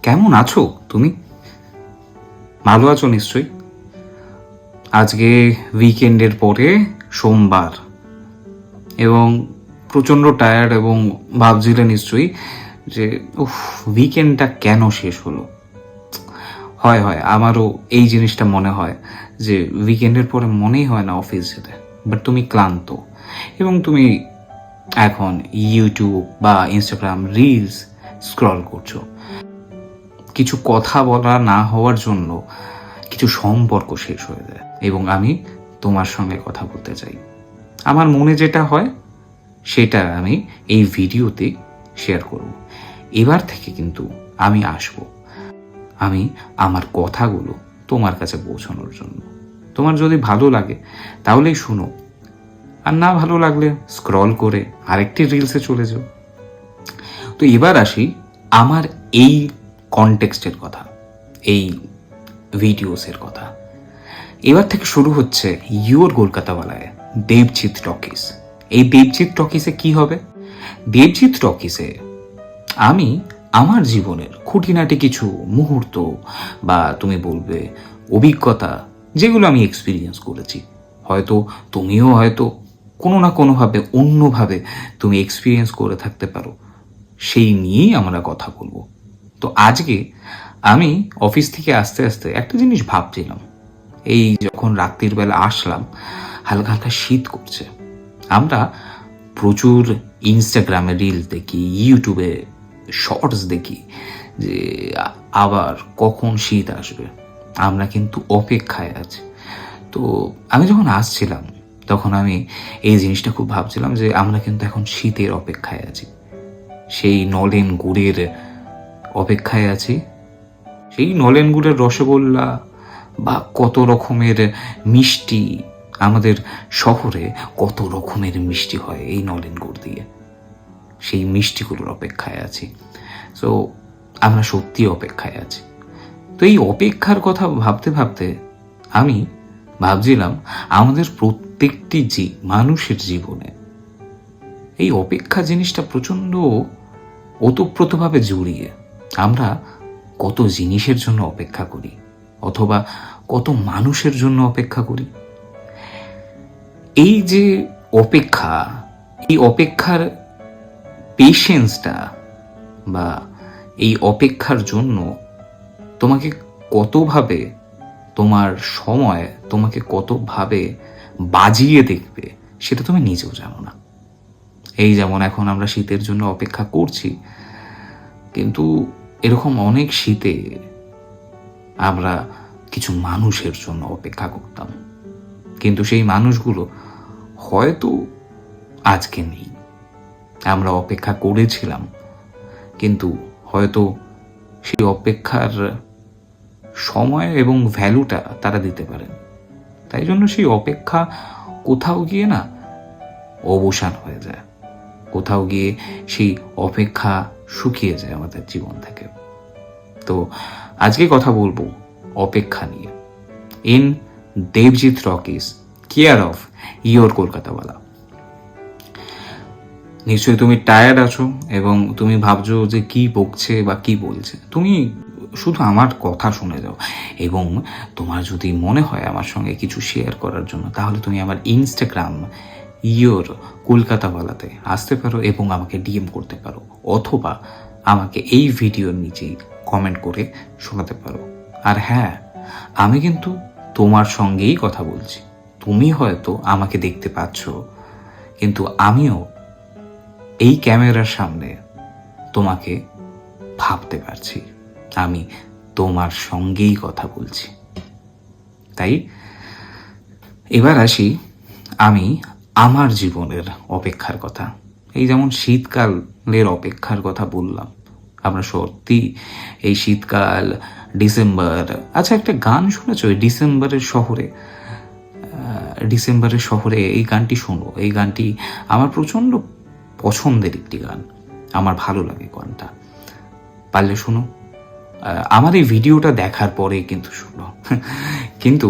কেমন আছো তুমি? ভালো আছো নিশ্চয়ই। আজকে উইকেন্ডের পরে সোমবার, এবং প্রচণ্ড টায়ার্ড, এবং ভাবছিলে নিশ্চয়ই যে উফ, উইকেন্ডটা কেন শেষ হলো। হয় হয়, আমারও এই জিনিসটা মনে হয় যে উইকেন্ডের পরে মনেই হয় না অফিস যেতে। বাট তুমি ক্লান্ত, এবং তুমি এখন ইউটিউব বা ইনস্টাগ্রাম রিলস স্ক্রল করছো। কিছু কথা বলা না হওয়ার জন্য কিছু সম্পর্ক শেষ হয়ে যায়, এবং আমি তোমার সঙ্গে কথা বলতে চাই। আমার মনে যেটা হয় সেটা আমি এই ভিডিওতে শেয়ার করব। এবার থেকে কিন্তু আমি আসব, আমি আমার কথাগুলো তোমার কাছে পৌঁছানোর জন্য। তোমার যদি ভালো লাগে তাহলেই শুনো, আর না ভালো লাগলে স্ক্রল করে আরেকটি রিলসে চলে যাও। তো এবার আসি আমার এই কনটেক্সটের কথা, এই ভিডিওসের কথা। এবার থেকে শুরু হচ্ছে ইউর কলকাতাওয়ালায় দেবজিৎ টকিজ। এই দেবজিৎ টকিজে কি হবে? দেবজিৎ টকিজে আমি আমার জীবনের খুঁটিনাটি কিছু মুহূর্ত, বা তুমি বলবে অভিজ্ঞতা, যেগুলো আমি এক্সপিরিয়েন্স করেছি, হয়তো তুমিও হয়তো কোনো না কোনোভাবে অন্যভাবে তুমি এক্সপিরিয়েন্স করে থাকতে পারো, সেই নিয়েই আমরা কথা বলবো। তো আজকে আমি অফিস থেকে আসতে আসতে একটা জিনিস ভাবছিলাম। এই যখন রাত্রির বেলা আসলাম, হালকা হালকা শীত করছে। আমরা প্রচুর ইনস্টাগ্রামে রিলস দেখি, ইউটিউবে শর্টস দেখি যে আবার কখন শীত আসবে। আমরা কিন্তু অপেক্ষায় আছি। তো আমি যখন আসছিলাম তখন আমি এই জিনিসটা খুব ভাবছিলাম যে আমরা কিন্তু এখন শীতের অপেক্ষায় আছি, সেই নলেন গুড়ের অপেক্ষায় আছি, সেই নলেন গুড়ের রসগোল্লা বা কত রকমের মিষ্টি। আমাদের শহরে কত রকমের মিষ্টি হয় এই নলেন গুড় দিয়ে, সেই মিষ্টিগুলোর অপেক্ষায় আছি। সো আমরা সত্যি অপেক্ষায় আছি। তো এই অপেক্ষার কথা ভাবতে ভাবতে আমি ভাবছিলাম আমাদের প্রত্যেকটি মানুষের জীবনে এই অপেক্ষা জিনিসটা প্রচণ্ড ওতপ্রোতভাবে জড়িয়ে। আমরা কত জিনিসের জন্য অপেক্ষা করি, অথবা কত মানুষের জন্য অপেক্ষা করি। এই যে অপেক্ষা, এই অপেক্ষার পেশেন্সটা, বা এই অপেক্ষার জন্য তোমাকে কতভাবে তোমার সময় তোমাকে কতভাবে বাজিয়ে দেখবে সেটা তুমি নিজেও জানো না। এই যেমন এখন আমরা শীতের জন্য অপেক্ষা করছি, কিন্তু এরকম অনেক শীতে আমরা কিছু মানুষের জন্য অপেক্ষা করতাম, কিন্তু সেই মানুষগুলো হয়তো আজকে নেই। আমরা অপেক্ষা করেছিলাম, কিন্তু হয়তো সেই অপেক্ষার সময় এবং ভ্যালুটা তারা দিতে পারেন। তাই জন্য সেই অপেক্ষা কোথাও গিয়ে না অবসান হয়ে যায়, কোথাও গিয়ে সেই অপেক্ষা শুকিয়ে যায় আমাদের জীবন থেকে। তো আজকে কথা বলবো অপেক্ষা নিয়ে, in Debjit Talkies, care of your কলকাতাওয়ালা। নিশ্চয়ই তুমি টায়ার্ড আছো, এবং তুমি ভাবছো যে কি বকছে বা কি বলছে। তুমি শুধু আমার কথা শুনে যাও, এবং তোমার যদি মনে হয় আমার সঙ্গে কিছু শেয়ার করার জন্য, তাহলে তুমি আমার ইনস্টাগ্রাম ইয়োর কলকাতাওয়ালাতে আসতে পারো এবং আমাকে ডিএম করতে পারো, অথবা আমাকে এই ভিডিওর নিচেই কমেন্ট করে শোনাতে পারো। আর হ্যাঁ, আমি কিন্তু তোমার সঙ্গেই কথা বলছি। তুমি হয়তো আমাকে দেখতে পাচ্ছ, কিন্তু আমিও এই ক্যামেরার সামনে তোমাকে ভাবতে পারছি। আমি তোমার সঙ্গেই কথা বলছি। তাই এবার আসি আমি আমার জীবনের অপেক্ষার কথা। এই যেমন শীতকালের অপেক্ষার কথা বললাম, আমরা সত্যি এই শীতকাল, ডিসেম্বর। আচ্ছা, একটা গান শুনেছো ডিসেম্বরের শহরে? ডিসেম্বরের শহরে এই গানটি শোনো। এই গানটি আমার প্রচণ্ড পছন্দের একটি গান, আমার ভালো লাগে গানটা। পারলে শোনো, আমার এই ভিডিওটা দেখার পরে কিন্তু শুনো। কিন্তু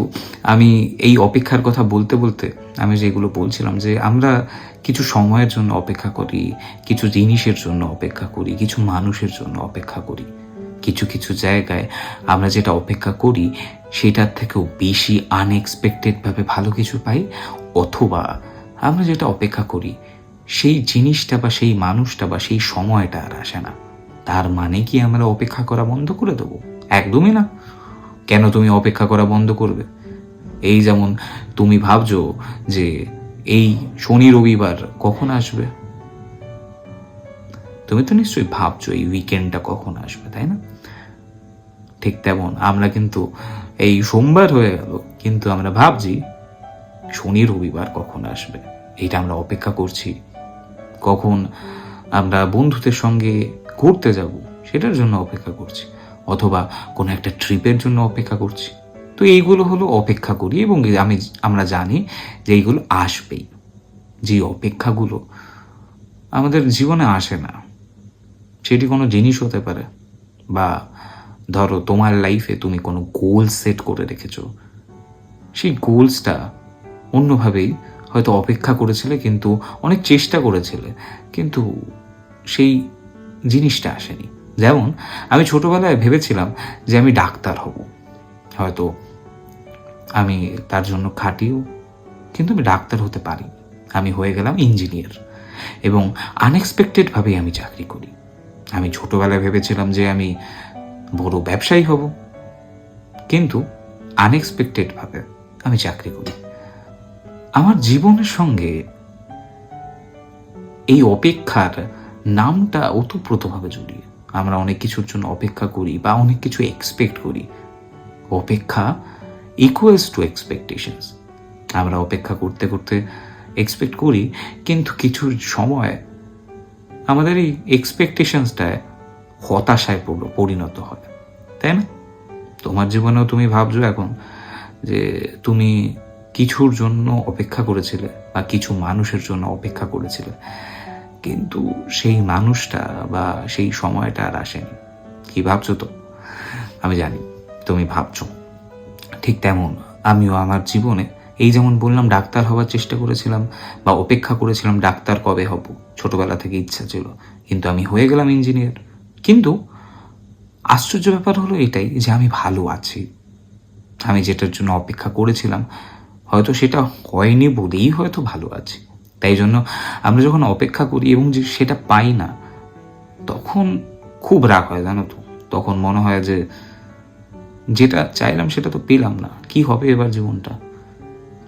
আমি এই অপেক্ষার কথা বলতে বলতে আমি যেগুলো বলছিলাম, যে আমরা কিছু সময়ের জন্য অপেক্ষা করি, কিছু জিনিসের জন্য অপেক্ষা করি, কিছু মানুষের জন্য অপেক্ষা করি, কিছু কিছু জায়গায় আমরা যেটা অপেক্ষা করি সেটার থেকেও বেশি আনএক্সপেক্টেডভাবে ভালো কিছু পাই, অথবা আমরা যেটা অপেক্ষা করি সেই জিনিসটা বা সেই মানুষটা বা সেই সময়টা আর আসে না। তার মানে কি আমরা অপেক্ষা করা বন্ধ করে দেবো? একদমই না। কেন তুমি অপেক্ষা করা বন্ধ করবে? এই যেমন তুমি ভাবছো যে এই শনি রবিবার কখন আসবে, তুমি তো নিশ্চয়ই ভাবছো এই উইকেন্ডটা কখন আসবে, তাই না? ঠিক তেমন আমরা কিন্তু এই সোমবার হয়ে গেল, কিন্তু আমরা ভাবছি শনি রবিবার কখন আসবে, এটা আমরা অপেক্ষা করছি। কখন আমরা বন্ধুদের সঙ্গে ঘুরতে যাব সেটার জন্য অপেক্ষা করছি, অথবা কোনো একটা ট্রিপের জন্য অপেক্ষা করছি। তো এইগুলো হলো অপেক্ষা করি, এবং আমরা জানি যে এইগুলো আসবেই। যে অপেক্ষাগুলো আমাদের জীবনে আসে না, সেটি কোনো জিনিস হতে পারে, বা ধরো তোমার লাইফে তুমি কোনো গোল সেট করে রেখেছো, সেই গোলসটা অন্যভাবেই হয়তো অপেক্ষা করেছিলে, কিন্তু অনেক চেষ্টা করেছিলে, কিন্তু সেই জিনিসটা আসেনি। যেমন আমি ছোটবেলায় ভেবেছিলাম যে আমি ডাক্তার হব, হয়তো আমি তার জন্য খাটিও, কিন্তু আমি ডাক্তার হতে পারি। আমি হয়ে গেলাম ইঞ্জিনিয়ার, এবং আনএক্সপেক্টেডভাবেই আমি চাকরি করি। আমি ছোটবেলায় ভেবেছিলাম যে আমি বড় ব্যবসায়ী হব, কিন্তু আনএক্সপেক্টেডভাবে আমি চাকরি করি। আমার জীবনের সঙ্গে এই অপেক্ষার নামটা ওতপ্রোতভাবে জড়িয়ে। আমরা অনেক কিছুর জন্য অপেক্ষা করি বা অনেক কিছু এক্সপেক্ট করি। অপেক্ষা ইকুয়ালস টু এক্সপেকটেশনস। আমরা অপেক্ষা করতে করতে এক্সপেক্ট করি, কিন্তু কিছু সময় আমাদের এই এক্সপেকটেশনসটায় হতাশায় পরিণত হয়, তাই না? তোমার জীবনেও তুমি ভাবছো এখন যে তুমি কিছুর জন্য অপেক্ষা করেছিলে বা কিছু মানুষের জন্য অপেক্ষা করেছিলে, কিন্তু সেই মানুষটা বা সেই সময়টা আর আসেনি। কি ভাবছো? তো আমি জানি তুমি ভাবছো। ঠিক তেমন আমিও আমার জীবনে এই যেমন বললাম ডাক্তার হওয়ার চেষ্টা করেছিলাম বা অপেক্ষা করেছিলাম ডাক্তার কবে হব, ছোটবেলা থেকে ইচ্ছা ছিল, কিন্তু আমি হয়ে গেলাম ইঞ্জিনিয়ার। কিন্তু আশ্চর্য ব্যাপার হলো এটাই যে আমি ভালো আছি। আমি যেটার জন্য অপেক্ষা করেছিলাম হয়তো সেটা হয়নি বলেই হয়তো ভালো আছি। তাই জন্য আমরা যখন অপেক্ষা করি এবং যে সেটা পাই না, তখন খুব রাগ হয়, জানো তো। তখন মনে হয় যে যেটা চাইলাম সেটা তো পেলাম না, কি হবে এবার জীবনটা।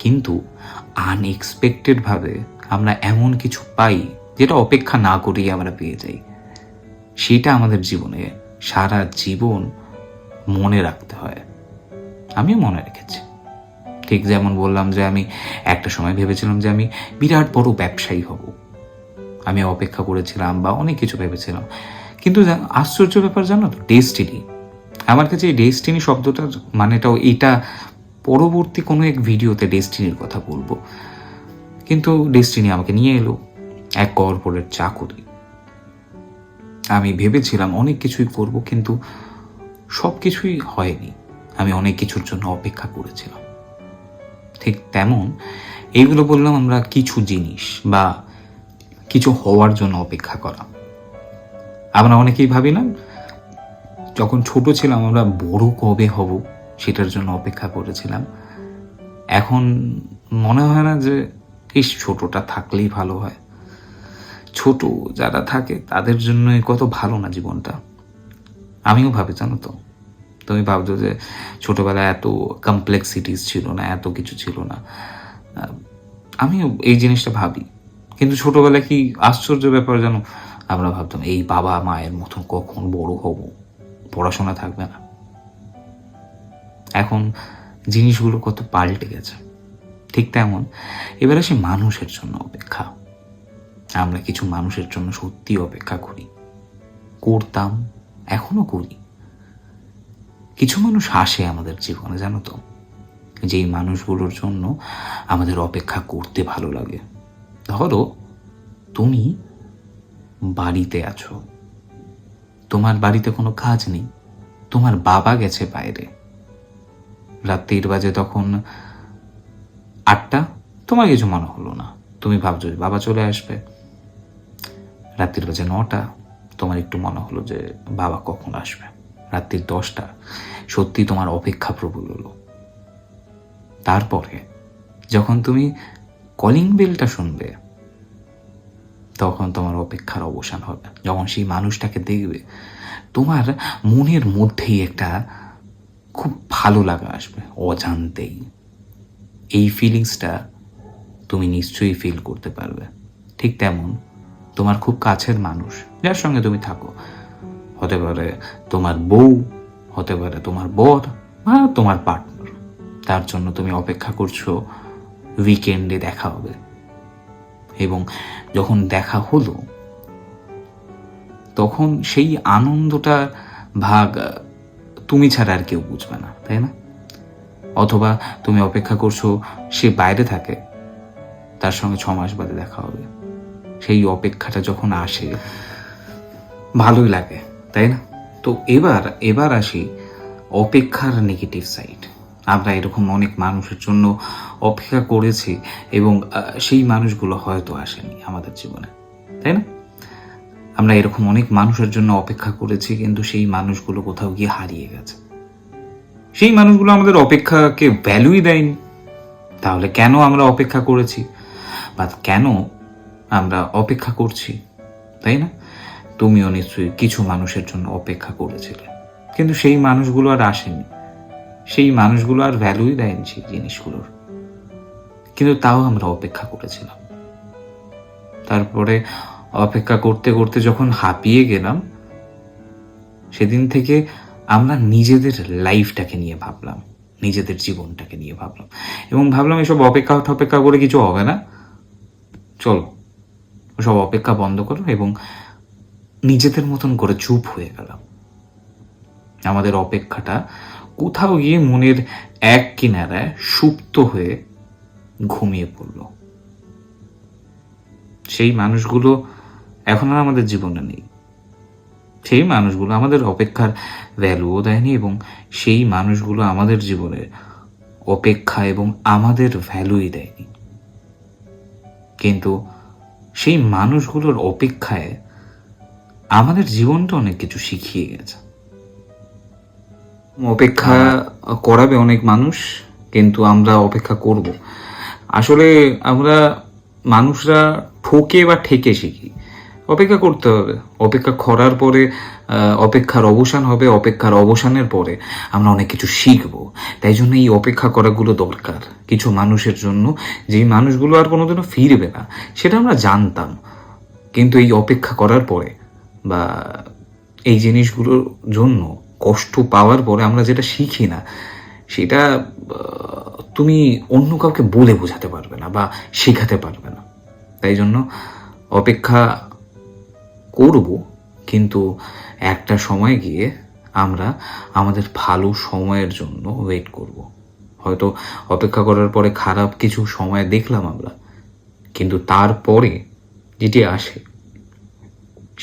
কিন্তু আনএক্সপেক্টেডভাবে আমরা এমন কিছু পাই যেটা অপেক্ষা না করেই আমরা পেয়ে যাই। সেটা আমাদের জীবনে সারা জীবন মনে রাখতে হয়। আমিও মনে রেখেছি। ঠিক যেমন বললাম যে আমি একটা সময় ভেবেছিলাম যে আমি বিরাট বড় ব্যবসায়ী হব। আমি অপেক্ষা করেছিলাম বা অনেক কিছু ভেবেছিলাম, কিন্তু আশ্চর্য ব্যাপার জানো তো, ডেস্টিনি। আমার কাছে এই ডেস্টিনি শব্দটার মানেটাও এটা পরবর্তী কোনো এক ভিডিওতে ডেস্টিনির কথা বলবো। কিন্তু ডেস্টিনি আমাকে নিয়ে এলো এক কর্পোরেট চাকুরি। আমি ভেবেছিলাম অনেক কিছুই করব, কিন্তু সব কিছুই হয়নি। আমি অনেক কিছুর জন্য অপেক্ষা করেছিলাম। ঠিক তেমন এইগুলো বললাম আমরা কিছু জিনিস বা কিছু হওয়ার জন্য অপেক্ষা করা। আমরা অনেকেই ভাবি না, যখন ছোট ছিলাম আমরা বড় কবে হব সেটার জন্য অপেক্ষা করেছিলাম। এখন মনে হয় না যে এই ছোটটা থাকলেই ভালো হয়। ছোট যারা থাকে তাদের জন্যই কত ভালো না জীবনটা। আমিও ভাবি, জানো তো। তুমি ভাবছো যে ছোটবেলায় এত কমপ্লেক্সিটিস ছিল না, এত কিছু ছিল না। আমিও এই জিনিসটা ভাবি, কিন্তু ছোটবেলায় কি আশ্চর্য ব্যাপার জানো, আমরা ভাবতাম এই বাবা মায়ের মতন কখন বড় হব, পড়াশোনা থাকবে না। এখন জিনিসগুলো কত পাল্টে গেছে। ঠিক তেমন এবার আসি মানুষের জন্য অপেক্ষা। আমরা কিছু মানুষের জন্য সত্যি অপেক্ষা করি, করতাম, এখনো করি। কিছু মানুষ আসে আমাদের জীবনে, জানো তো, যেই মানুষগুলোর জন্য আমাদের অপেক্ষা করতে ভালো লাগে। ধরো তুমি বাড়িতে আছো, তোমার বাড়িতে কোনো কাজ নেই, তোমার বাবা গেছে বাইরে, রাত 3 বাজে, তখন 8টা, তোমার কিছু মনে হলো না, তুমি ভাবছো যে বাবা চলে আসবে। রাত্রির বাজে 9টা, তোমার একটু মনে হলো যে বাবা কখন আসবে। রাত্রি 10টা সত্যি তোমার অপেক্ষা প্রবল হলো। তারপরে যখন তুমি কলিং বেলটা শুনবে তখন তোমার অপেক্ষার অবসান হবে। যখন সেই মানুষটাকে দেখবে তোমার মনের মধ্যেই একটা খুব ভালো লাগা আসবে অজান্তেই। এই ফিলিংসটা তুমি নিশ্চয়ই ফিল করতে পারবে। ঠিক তেমন তোমার খুব কাছের মানুষ যার সঙ্গে তুমি থাকো, হতে পারে তোমার বউ, হতে পারে তোমার বর বা তোমার পার্টনার, তার জন্য তুমি অপেক্ষা করছো উইকেন্ডে দেখা হবে। এবং যখন দেখা হলো তখন সেই আনন্দটা ভাগ তুমি ছাড়া আর কেউ বুঝবে না, তাই না? অথবা তুমি অপেক্ষা করছো সে বাইরে থাকে, তার সঙ্গে 6 মাস বাদে দেখা হবে। সেই অপেক্ষাটা যখন আসে ভালোই লাগে, তাই না? তো এবার আসি অপেক্ষার নেগেটিভ সাইড। আমরা এরকম অনেক মানুষের জন্য অপেক্ষা করেছি এবং সেই মানুষগুলো হয়তো আসেনি আমাদের জীবনে, তাই না? আমরা এরকম অনেক মানুষের জন্য অপেক্ষা করেছি কিন্তু সেই মানুষগুলো কোথাও গিয়ে হারিয়ে গেছে। সেই মানুষগুলো আমাদের অপেক্ষাকে ভ্যালুই দেয়নি। তাহলে কেন আমরা অপেক্ষা করেছি বা কেন আমরা অপেক্ষা করছি, তাই না? তুমিও নিশ্চয়ই কিছু মানুষের জন্য অপেক্ষা করেছিলে, কিন্তু সেই মানুষগুলো আর আসেনি, সেই মানুষগুলো আর ভ্যালুই দেয়নি সেই জিনিসগুলোর, কিন্তু তাও আমরা অপেক্ষা করেছিলাম। তারপরে অপেক্ষা করতে করতে যখন হাঁপিয়ে গেলাম, সেদিন থেকে আমরা নিজেদের লাইফটাকে নিয়ে ভাবলাম, নিজেদের জীবনটাকে নিয়ে ভাবলাম এবং ভাবলাম এসব অপেক্ষা করে কিছু হবে না, চলো সব অপেক্ষা বন্ধ করো এবং নিজেদের মতন করে চুপ হয়ে গেলাম। আমাদের অপেক্ষাটা কোথাও গিয়ে মনের এক কিনারায় সুপ্ত হয়ে ঘুমিয়ে পড়ল। সেই মানুষগুলো এখন আর আমাদের জীবনে নেই। সেই মানুষগুলো আমাদের অপেক্ষার ভ্যালুও দেয়নি এবং সেই মানুষগুলো আমাদের জীবনে অপেক্ষা এবং আমাদের ভ্যালুই দেয়নি। কিন্তু সেই মানুষগুলোর অপেক্ষায় আমাদের জীবনটা অনেক কিছু শিখিয়ে গেছে। অপেক্ষা করাবে অনেক মানুষ, কিন্তু আমরা অপেক্ষা করব। আসলে আমরা মানুষরা ঠকে বা ঠেকে শিখি। অপেক্ষা করতে হবে, অপেক্ষা করার পরে অপেক্ষার অবসান হবে, অপেক্ষার অবসানের পরে আমরা অনেক কিছু শিখবো। তাই জন্য এই অপেক্ষা করাগুলো দরকার কিছু মানুষের জন্য, যেই মানুষগুলো আর কোনোদিনও ফিরবে না সেটা আমরা জানতাম, কিন্তু এই অপেক্ষা করার পরে বা এই জিনিসগুলোর জন্য কষ্ট পাওয়ার পরে আমরা যেটা শিখি না সেটা তুমি অন্য কাউকে বলে বোঝাতে পারবে না বা শেখাতে পারবে না। তাই জন্য অপেক্ষা করব, কিন্তু একটা সময় গিয়ে আমরা আমাদের ভালো সময়ের জন্য ওয়েট করব। হয়তো অপেক্ষা করার পরে খারাপ কিছু সময় দেখলাম আমরা, কিন্তু তারপরে যেটি আসে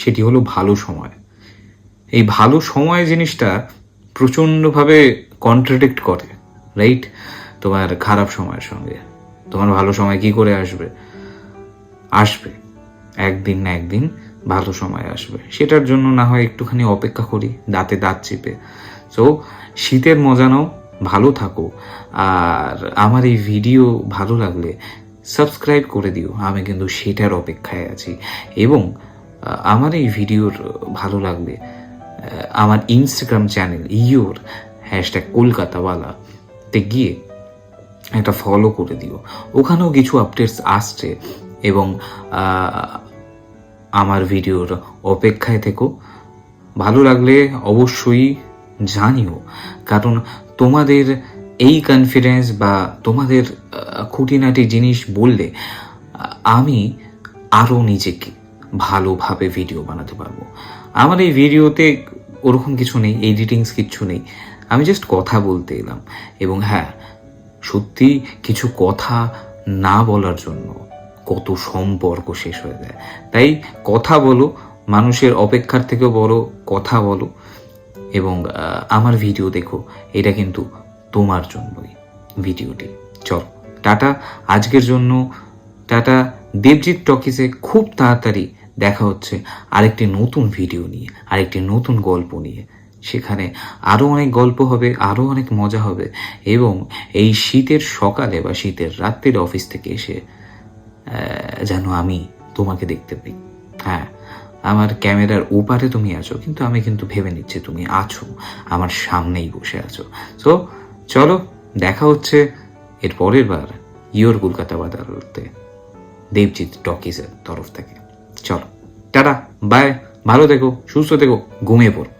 সেটি হলো ভালো সময়। এই ভালো সময় জিনিসটা প্রচণ্ডভাবে কন্ট্রাডিক্ট করে, রাইট? তোমার খারাপ সময়ের সঙ্গে তোমার ভালো সময় কি করে আসবে? আসবে একদিন না একদিন ভালো সময় আসবে। সেটার জন্য না হয় একটুখানি অপেক্ষা করি দাঁতে দাঁত চিপে। সো শীতের মজা নাও, ভালো থাকো। আর আমার এই ভিডিও ভালো লাগলে সাবস্ক্রাইব করে দিও, আমি কিন্তু সেটার অপেক্ষায় আছি। এবং আমার এই ভিডিওর ভালো লাগলে আমার ইনস্টাগ্রাম চ্যানেল ইয়োর #কলকাতাওয়ালাতে গিয়ে একটা ফলো করে দিও, ওখানেও কিছু আপডেটস আসছে এবং আমার ভিডিওর অপেক্ষায় থেকো। ভালো লাগলে অবশ্যই জানিও, কারণ তোমাদের এই কনফিডেন্স বা তোমাদের খুঁটিনাটি জিনিস বললে আমি আরও নিজেকে ভালোভাবে ভিডিও বানাতে পারবো। আমার এই ভিডিওতে ওরকম কিছু নেই, এডিটিংস কিচ্ছু নেই, আমি জাস্ট কথা বলতে এলাম। এবং হ্যাঁ, সত্যি কিছু কথা না বলার জন্য কত সম্পর্ক শেষ হয়ে যায়। তাই কথা বলো, মানুষের অপেক্ষার থেকেও বড় কথা বলো এবং আমার ভিডিও দেখো, এটা কিন্তু তোমার জন্যই ভিডিওটি। চল টাটা আজকের জন্য, টাটা। দেবজিৎ টকিজে খুব তাড়াতাড়ি দেখা হচ্ছে আরেকটি নতুন ভিডিও নিয়ে, আরেকটি নতুন গল্প নিয়ে। সেখানে আরও অনেক গল্প হবে, আরও অনেক মজা হবে, এবং এই শীতের সকালে বা শীতের রাত্রির অফিস থেকে এসে যেন আমি তোমাকে দেখতে পাই। হ্যাঁ, আমার ক্যামেরার ওপারে তুমি আছো, কিন্তু আমি কিন্তু ভেবে নিচ্ছি তুমি আছো, আমার সামনেই বসে আছো। সো চলো, দেখা হচ্ছে এর পরের বার ইয়োর কলকাতা বাদালতে, দেবজিৎ টকিজের তরফ থেকে। চলো, টাটা, বাই, ভালো থেকো, সুস্থ থেকো, ঘুমিয়ে পড়ো।